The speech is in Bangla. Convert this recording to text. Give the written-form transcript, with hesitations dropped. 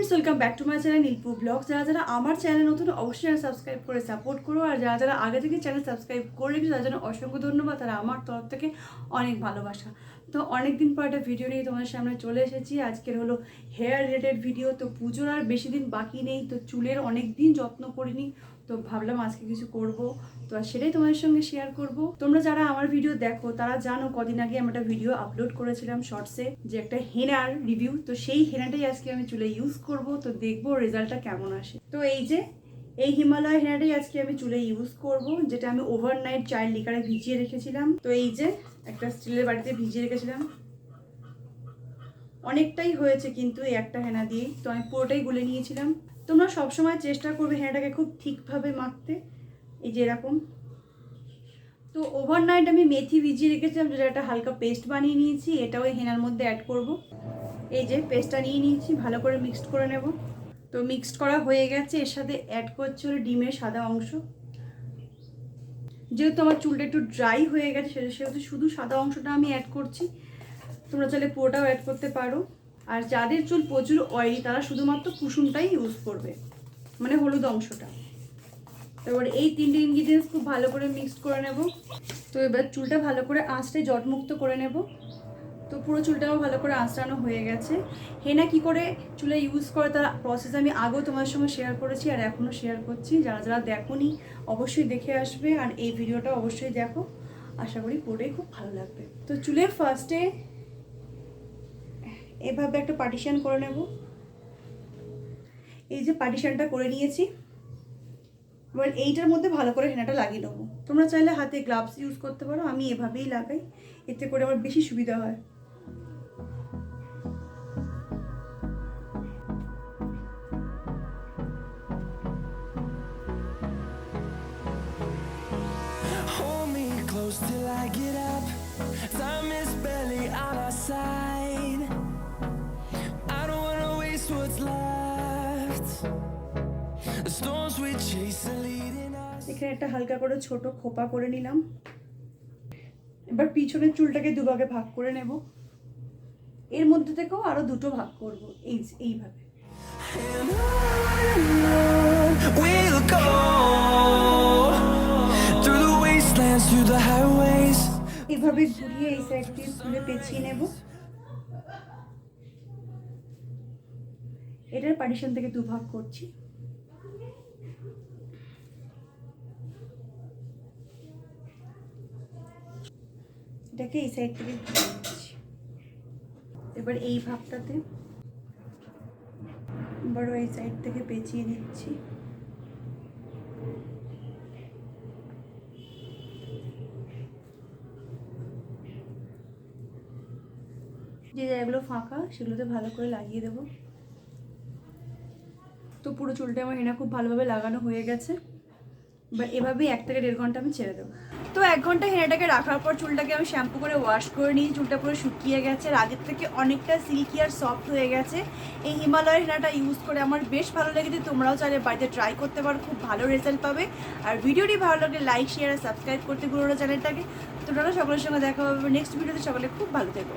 Friends, welcome back to my channel Nilpu blog. যারা যারা আমার চ্যানেল নতুন অবশ্যই চ্যানেল সাবস্ক্রাইব করে সাপোর্ট করো, আর যারা যারা আগে থেকে চ্যানেল সাবস্ক্রাইব করে রেখেছো তার জন্য অসংখ্য ধন্যবাদ। তারা আমার তরফ থেকে অনেক ভালোবাসা। তো অনেকদিন পর একটা ভিডিও নিয়ে তোমাদের সামনে চলে এসেছি। আজকের হলো হেয়ার রিলেটেড ভিডিও। তো পুজোর আর বেশি দিন বাকি নেই, তো চুলের অনেক দিন যত্ন করিনি, তো ভাবলাম আজকে কিছু করব, তো সেটাই তোমাদের সঙ্গে শেয়ার করব। তোমরা যারা আমার ভিডিও দেখো তারা জানো কদিন আগে আমি একটা ভিডিও আপলোড করেছিলাম শর্টসে, যে একটা হেনার রিভিউ। তো সেই হেনাটাই আজকে আমি চুলে ইউজ করব, তো দেখবো রেজাল্টটা কেমন আসে। তো এই হিমালয় হেনাটাই আজকে আমি চুলে ইউজ করব, যেটা আমি ওভারনাইট চাইল্ড লিকারে ভিজিয়ে রেখেছিলাম। তো এই যে একটা স্টিলের বাড়িতে ভিজিয়ে রেখেছিলাম, অনেকটাই হয়েছে কিন্তু এই একটা হেনা দিয়ে, তো আমি পুরোটাই গুলে নিয়েছিলাম। তোমরা সবসময় চেষ্টা করবে হেনাটাকে খুব ঠিকভাবে মাখতে, এই যে এরকম। তো ওভারনাইট আমি মেথি ভিজিয়ে রেখেছিলাম, যেটা একটা হালকা পেস্ট বানিয়ে নিয়েছি, এটাও এই হেনার মধ্যে অ্যাড করব। এই যে পেস্টটা নিয়ে নিয়েছি, ভালো করে মিক্সড করে নেব। তো মিক্সড করা হয়ে গেছে, এর সাথে অ্যাড করছে হলো ডিমের সাদা অংশ। যেহেতু আমার চুলটা একটু ড্রাই হয়ে গেছে সেহেতু শুধু সাদা অংশটা আমি অ্যাড করছি, তোমরা চাইলে পুরোটাও অ্যাড করতে পারো। আর যাদের চুল প্রচুর অয়েলি তারা শুধুমাত্র কুসুমটাই ইউজ করবে, মানে হলুদ অংশটা। তারপর এই তিনটে ইনগ্রিডিয়েন্টস খুব ভালো করে মিক্সড করে নেব। তো এবার চুলটা ভালো করে আঁচড়ে জটমুক্ত করে নেব। তো পুরো চুলটাও ভালো করে আঁচড়ানো হয়ে গেছে। হেনা কি করে চুলে ইউজ করে তার প্রসেস আমি আগেও তোমাদের সঙ্গে শেয়ার করেছি আর এখনও শেয়ার করছি। যারা যারা দেখোনি অবশ্যই দেখে আসবে, আর এই ভিডিওটা অবশ্যই দেখো, আশা করি পুরোটাই খুব ভালো লাগবে। তো চুলে ফার্স্টে এভাবে একটা পার্টিশন করে নেব। এই যে পার্টিশনটা করে নিয়েছি, এবার এইটার মধ্যে ভালো করে হেনাটা লাগিয়ে নেবো। তোমরা চাইলে হাতে গ্লাভস ইউজ করতে পারো, আমি এভাবেই লাগাই, এতে করে আমার বেশি সুবিধা হয়। Till I get up, time is barely on our side. I don't wanna waste what's left. The storms we chase are leading us. এখানে একটা হালকা করে ছোট খোপা করে নিলাম। এবার পিছনের চুলটাকে দুভাগে ভাগ করে নেব, এর মধ্যে থেকেও আরো দুটো ভাগ করব, এইভাবে। And on we'll go through the wastelands, through the highways. এইভাবে ঘুরিয়ে এই সাইড দিয়ে চুলে পেঁচিয়ে নেব। এটার পার্টিশন থেকে দুভাগ করছি। এটাকে এই সাইড থেকে ঘুরিয়ে নিচ্ছি। এবার এই ভাগটাতে বড় এই সাইড থেকে পেঁচিয়ে নিচ্ছি। যে জায়গাগুলো ফাঁকা সেগুলোতে ভালো করে লাগিয়ে দেবো। তো পুরো চুলটা আমার হেনা খুব ভালোভাবে লাগানো হয়ে গেছে। এবার এভাবেই 1 থেকে 1.5 ঘন্টা আমি ছেড়ে দেবো। তো 1 ঘন্টা হেনাটাকে রাখার পর চুলটাকে আমি শ্যাম্পু করে ওয়াশ করে নিই। চুলটা পুরো শুকিয়ে গেছে, আর আগের থেকে অনেকটা সিল্কি আর সফট হয়ে গেছে। এই হিমালয়ের হেনাটা ইউজ করে আমার বেশ ভালো লেগেছে। তোমরাও চাইলে বাড়িতে ট্রাই করতে পারো, খুব ভালো রেজাল্ট পাবে। আর ভিডিওটি ভালো লাগলে লাইক শেয়ার আর সাবস্ক্রাইব করতে ভুলো না চ্যানেলটাকে। তোমরা সকলের সঙ্গে দেখা হবে নেক্সট ভিডিওতে। সকলে খুব ভালো থেকো।